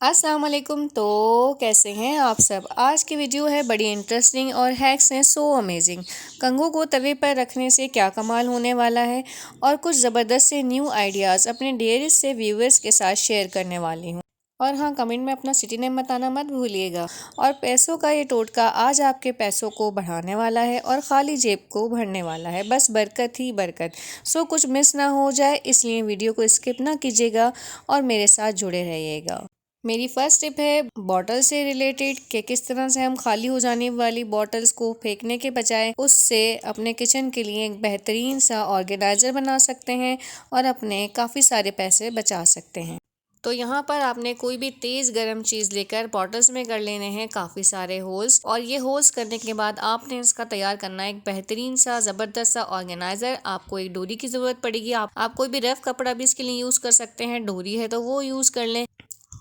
अस्सलाम वालेकुम। तो कैसे हैं आप सब। आज की वीडियो है बड़ी इंटरेस्टिंग और हैक्स हैं सो अमेजिंग। कंघों को तवे पर रखने से क्या कमाल होने वाला है और कुछ ज़बरदस्त से न्यू आइडियाज़ अपने ढेर से व्यूवर्स के साथ शेयर करने वाली हूँ। और हाँ, कमेंट में अपना सिटी नेम बताना मत भूलिएगा। और पैसों का ये टोटका आज आपके पैसों को बढ़ाने वाला है और खाली जेब को भरने वाला है, बस बरकत ही बरकत। सो कुछ मिस ना हो जाए, इसलिए वीडियो को स्किप ना कीजिएगा और मेरे साथ जुड़े रहिएगा। मेरी फर्स्ट टिप है बॉटल से रिलेटेड कि किस तरह से हम खाली हो जाने वाली बॉटल्स को फेंकने के बजाय उससे अपने किचन के लिए एक बेहतरीन सा ऑर्गेनाइज़र बना सकते हैं और अपने काफ़ी सारे पैसे बचा सकते हैं। तो यहाँ पर आपने कोई भी तेज़ गर्म चीज़ लेकर बॉटल्स में कर लेने हैं काफ़ी सारे होल्स, और ये होल्स करने के बाद आपने इसका तैयार करना है एक बेहतरीन सा ज़बरदस्त सा ऑर्गेनाइज़र। आपको एक डोरी की ज़रूरत पड़ेगी। आप कोई भी रफ कपड़ा भी इसके लिए यूज़ कर सकते हैं, डोरी है तो वो यूज़ कर लें।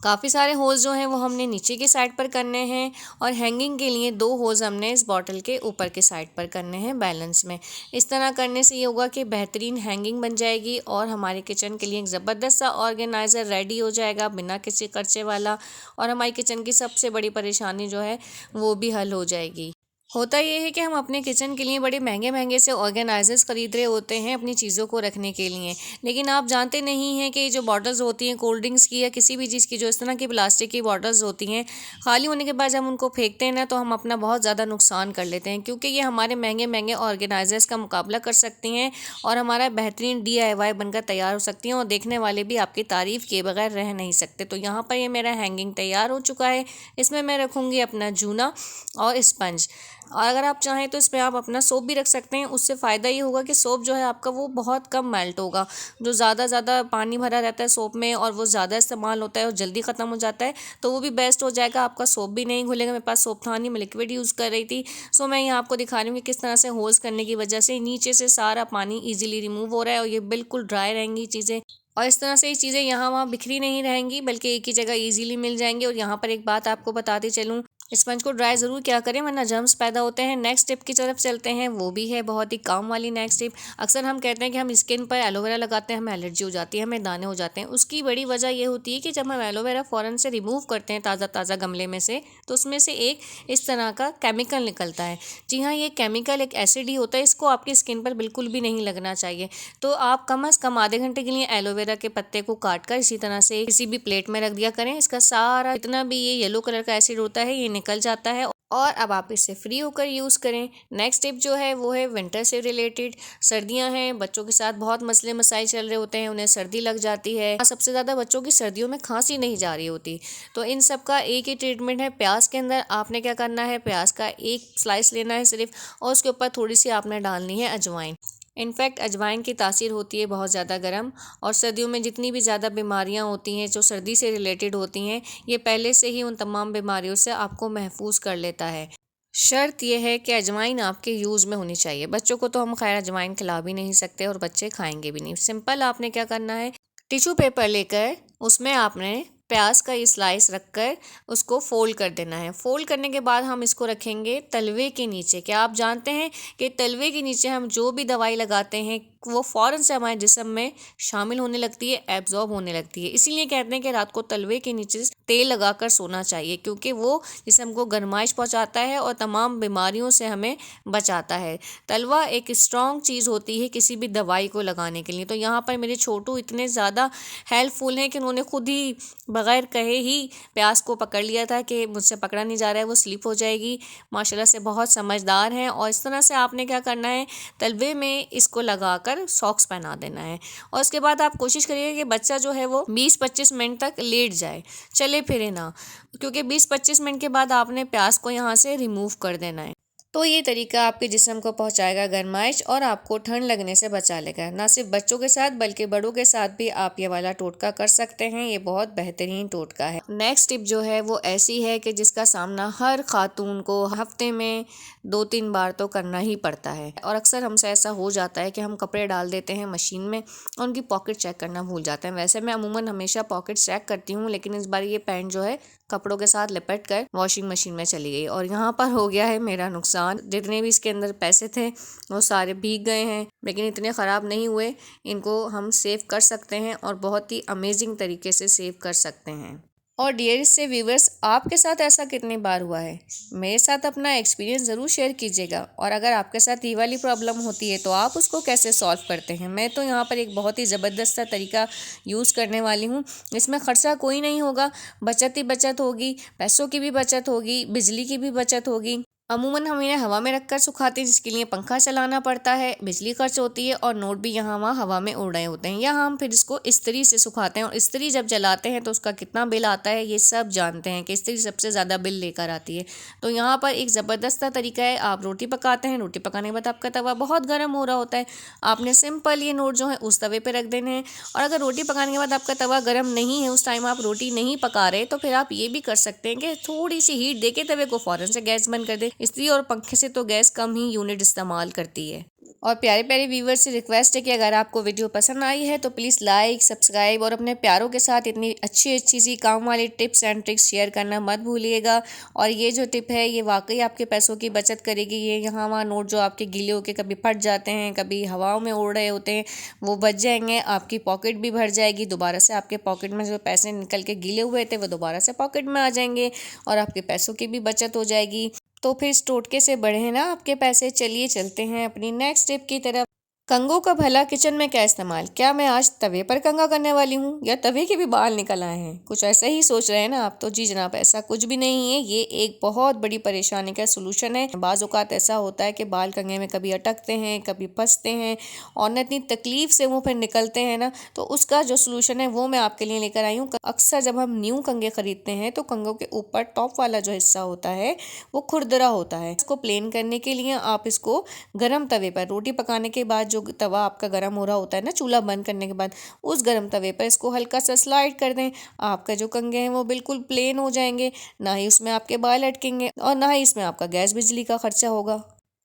काफ़ी सारे होल्स जो हैं वो हमने नीचे की साइड पर करने हैं और हैंगिंग के लिए 2 होल्स हमने इस बॉटल के ऊपर के साइड पर करने हैं बैलेंस में। इस तरह करने से ये होगा कि बेहतरीन हैंगिंग बन जाएगी और हमारे किचन के लिए एक ज़बरदस्त सा ऑर्गेनाइज़र रेडी हो जाएगा बिना किसी खर्चे वाला, और हमारी किचन की सबसे बड़ी परेशानी जो है वो भी हल हो जाएगी। होता ये है कि हम अपने किचन के लिए बड़े महंगे महंगे से ऑर्गेनाइजर्स खरीद रहे होते हैं अपनी चीज़ों को रखने के लिए, लेकिन आप जानते नहीं हैं कि जो बॉटल्स होती हैं कोल्ड ड्रिंक्स की या किसी भी चीज़ की, जो इस तरह की प्लास्टिक की बॉटल्स होती हैं, खाली होने के बाद जब हम उनको फेंकते हैं ना तो हम अपना बहुत ज़्यादा नुकसान कर लेते हैं, क्योंकि ये हमारे महंगे महंगे ऑर्गेनाइजर्स का मुकाबला कर सकती हैं और हमारा बेहतरीन DIY बनकर तैयार हो सकती हैं और देखने वाले भी आपकी तारीफ़ किए बगैर रह नहीं सकते। तो यहाँ पर ये मेरा हैंगिंग तैयार हो चुका है। इसमें मैं रखूँगी अपना जूना और स्पंज, और अगर आप चाहें तो इसमें आप अपना सोप भी रख सकते हैं। उससे फ़ायदा ये होगा कि सोप जो है आपका वो बहुत कम मेल्ट होगा। जो ज़्यादा पानी भरा रहता है सोप में और वो ज़्यादा इस्तेमाल होता है और जल्दी ख़त्म हो जाता है, तो वो भी बेस्ट हो जाएगा। आपका सोप भी नहीं घुलेगा। मेरे पास सोप था नहीं, मैं लिक्विड यूज़ कर रही थी। सो मैं यहाँ आपको दिखा रही हूँ कि किस तरह से होल्स करने की वजह से नीचे से सारा पानी ईजिली रिमूव हो रहा है और ये बिल्कुल ड्राई रहेंगी चीज़ें, और इस तरह से ये चीज़ें यहाँ वहाँ बिखरी नहीं रहेंगी बल्कि एक ही जगह ईजिली मिल जाएंगी। और यहाँ पर एक बात आपको बताती चलूँ, स्पंज को ड्राई ज़रूर क्या करें वरना जर्म्स पैदा होते हैं। नेक्स्ट टिप की तरफ चलते हैं, वो भी है बहुत ही काम वाली नेक्स्ट टिप। अक्सर हम कहते हैं कि हम स्किन पर एलोवेरा लगाते हैं, हमें एलर्जी हो जाती है, हमें दाने हो जाते हैं। उसकी बड़ी वजह ये होती है कि जब हम एलोवेरा फ़ौरन से रिमूव करते हैं ताज़ा गमले में से, तो उसमें से एक इस तरह का केमिकल निकलता है। जी हाँ, ये केमिकल एक एसिड ही होता है। इसको आपकी स्किन पर बिल्कुल भी नहीं लगना चाहिए। तो आप कम अज़ कम आधे घंटे के लिए एलोवेरा के पत्ते को काट कर इसी तरह से किसी भी प्लेट में रख दिया करें। इसका सारा जितना भी ये येलो कलर का एसिड होता है ये निकल जाता है और अब आप इससे फ्री होकर यूज़ करें। नेक्स्ट टिप जो है वो है विंटर से रिलेटेड। सर्दियां हैं, बच्चों के साथ बहुत मसले मसाइल चल रहे होते हैं, उन्हें सर्दी लग जाती है। सबसे ज़्यादा बच्चों की सर्दियों में खांसी नहीं जा रही होती। तो इन सब का एक ही ट्रीटमेंट है। प्याज के अंदर आपने क्या करना है, प्याज का एक स्लाइस लेना है सिर्फ, और उसके ऊपर थोड़ी सी आपने डालनी है अजवाइन। इनफैक्ट अजवाइन की तासीर होती है बहुत ज़्यादा गर्म, और सर्दियों में जितनी भी ज़्यादा बीमारियां होती हैं जो सर्दी से रिलेटेड होती हैं, ये पहले से ही उन तमाम बीमारियों से आपको महफूज कर लेता है। शर्त यह है कि अजवाइन आपके यूज़ में होनी चाहिए। बच्चों को तो हम खैर अजवाइन खिला भी नहीं सकते और बच्चे खाएंगे भी नहीं। सिंपल आपने क्या करना है, टिश्यू पेपर लेकर उसमें आपने प्याज का ये स्लाइस रखकर उसको फोल्ड कर देना है। फोल्ड करने के बाद हम इसको रखेंगे तलवे के नीचे। क्या आप जानते हैं कि तलवे के नीचे हम जो भी दवाई लगाते हैं वो फ़ौरन से हमारे जिस्म में शामिल होने लगती है, एब्जॉर्ब होने लगती है। इसीलिए कहते हैं कि रात को तलवे के नीचे तेल लगाकर सोना चाहिए, क्योंकि वो जिस्म को गर्माइश पहुंचाता है और तमाम बीमारियों से हमें बचाता है। तलवा एक स्ट्रॉन्ग चीज़ होती है किसी भी दवाई को लगाने के लिए। तो यहाँ पर मेरे छोटू इतने ज़्यादा हेल्पफुल हैं कि उन्होंने खुद ही बगैर कहे ही प्याज को पकड़ लिया था कि मुझसे पकड़ा नहीं जा रहा है, वो स्लिप हो जाएगी। माशाल्लाह से बहुत समझदार हैं। और इस तरह से आपने क्या करना है, तलवे में इसको लगाकर सॉक्स पहना देना है, और उसके बाद आप कोशिश करिए कि बच्चा जो है वो 20-25 मिनट तक लेट जाए, चले फिरे ना, क्योंकि 20-25 मिनट के बाद आपने प्याज को यहाँ से रिमूव कर देना है। तो ये तरीका आपके जिस्म को पहुंचाएगा गर्माइश और आपको ठंड लगने से बचा लेगा। ना सिर्फ बच्चों के साथ बल्कि बड़ों के साथ भी आप ये वाला टोटका कर सकते हैं। ये बहुत बेहतरीन टोटका है। नेक्स्ट टिप जो है वो ऐसी है कि जिसका सामना हर खातून को हफ्ते में 2-3 बार तो करना ही पड़ता है, और अक्सर हमसे ऐसा हो जाता है कि हम कपड़े डाल देते हैं मशीन में और उनकी पॉकेट चेक करना भूल जाते हैं। वैसे मैं अमूमन हमेशा पॉकेट चेक करती हूँ, लेकिन इस बार ये पैंट जो है कपड़ों के साथ लिपट कर वॉशिंग मशीन में चली गई और यहाँ पर हो गया है मेरा नुकसान। जितने भी इसके अंदर पैसे थे वो सारे भीग गए हैं, लेकिन इतने ख़राब नहीं हुए। इनको हम सेव कर सकते हैं और बहुत ही अमेजिंग तरीके से सेव कर सकते हैं। और डियर से व्यूवर्स, आपके साथ ऐसा कितनी बार हुआ है? मेरे साथ अपना एक्सपीरियंस ज़रूर शेयर कीजिएगा। और अगर आपके साथ ये वाली प्रॉब्लम होती है तो आप उसको कैसे सॉल्व करते हैं? मैं तो यहाँ पर एक बहुत ही ज़बरदस्त सा तरीका यूज़ करने वाली हूँ। इसमें खर्चा कोई नहीं होगा, बचत ही बचत होगी, पैसों की भी बचत होगी, बिजली की भी बचत होगी। अमूमन हम इन्हें हवा में रखकर सुखाते हैं, जिसके लिए पंखा चलाना पड़ता है, बिजली खर्च होती है और नोट भी यहाँ वहाँ हवा में उड़ रहे होते हैं। या हम फिर इसको इस्त्री से सुखाते हैं और इस्त्री जब जलाते हैं तो उसका कितना बिल आता है ये सब जानते हैं कि इस्त्री सबसे ज़्यादा बिल लेकर आती है। तो यहाँ पर एक ज़बरदस्त सा तरीका है। आप रोटी पकाते हैं, रोटी पकाने के बाद आपका तवा बहुत गर्म हो रहा होता है, आपने सिंपल ये नोट जो है उस तवे पर रख देने हैं। और अगर रोटी पकाने के बाद आपका तवा गर्म नहीं है, उस टाइम आप रोटी नहीं पका रहे, तो फिर आप ये भी कर सकते हैं कि थोड़ी सी हीट देके तवे को फ़ौरन से गैस बंद कर दें। इस्त्री और पंखे से तो गैस कम ही यूनिट इस्तेमाल करती है। और प्यारे प्यारे व्यूवर्स से रिक्वेस्ट है कि अगर आपको वीडियो पसंद आई है तो प्लीज़ लाइक, सब्सक्राइब और अपने प्यारों के साथ इतनी अच्छी अच्छी सी काम वाली टिप्स एंड ट्रिक्स शेयर करना मत भूलिएगा। और ये जो टिप है ये वाकई आपके पैसों की बचत करेगी। ये यहाँ वहाँ नोट जो आपके गीले होके कभी फट जाते हैं, कभी हवाओं में उड़ रहे होते हैं, वो बच जाएंगे, आपकी पॉकेट भी भर जाएगी। दोबारा से आपके पॉकेट में जो पैसे निकल के गीले हुए थे वो दोबारा से पॉकेट में आ जाएंगे और आपके पैसों की भी बचत हो जाएगी। तो फिर इस टोटके से बढ़े ना आपके पैसे। चलिए चलते हैं अपनी नेक्स्ट टिप की तरफ। कंघों का भला किचन में क्या इस्तेमाल? क्या मैं आज तवे पर कंघा करने वाली हूँ या तवे के भी बाल निकल आए हैं? कुछ ऐसा ही सोच रहे हैं ना आप? तो जी जनाब, ऐसा कुछ भी नहीं है। ये एक बहुत बड़ी परेशानी का सोल्यूशन है। बाज़ औक़ात ऐसा होता है कि बाल कंघे में कभी अटकते हैं, कभी फंसते हैं और न इतनी तकलीफ से वो फिर निकलते हैं ना, तो उसका जो सोल्यूशन है वो मैं आपके लिए लेकर आई हूँ। अक्सर जब हम न्यू कंघे खरीदते हैं तो कंघों के ऊपर टॉप वाला जो हिस्सा होता है वो खुरदरा होता है। इसको प्लेन करने के लिए आप इसको गरम तवे पर, रोटी पकाने के बाद जो तवा आपका गरम हो रहा होता है ना, चूल्हा बंद करने के बाद, उस गरम तवे पर इसको हल्का सा स्लाइड कर दें। आपका जो कंघे हैं वो बिल्कुल प्लेन हो जाएंगे, ना ही उसमें आपके बाल अटकेंगे और ना ही इसमें आपका गैस बिजली का खर्चा होगा।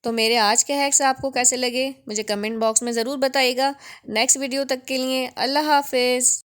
तो मेरे आज के हैक्स आपको कैसे लगे मुझे कमेंट बॉक्स में ज़रूर बताइएगा। नेक्स्ट वीडियो तक के लिए अल्लाह हाफिज़।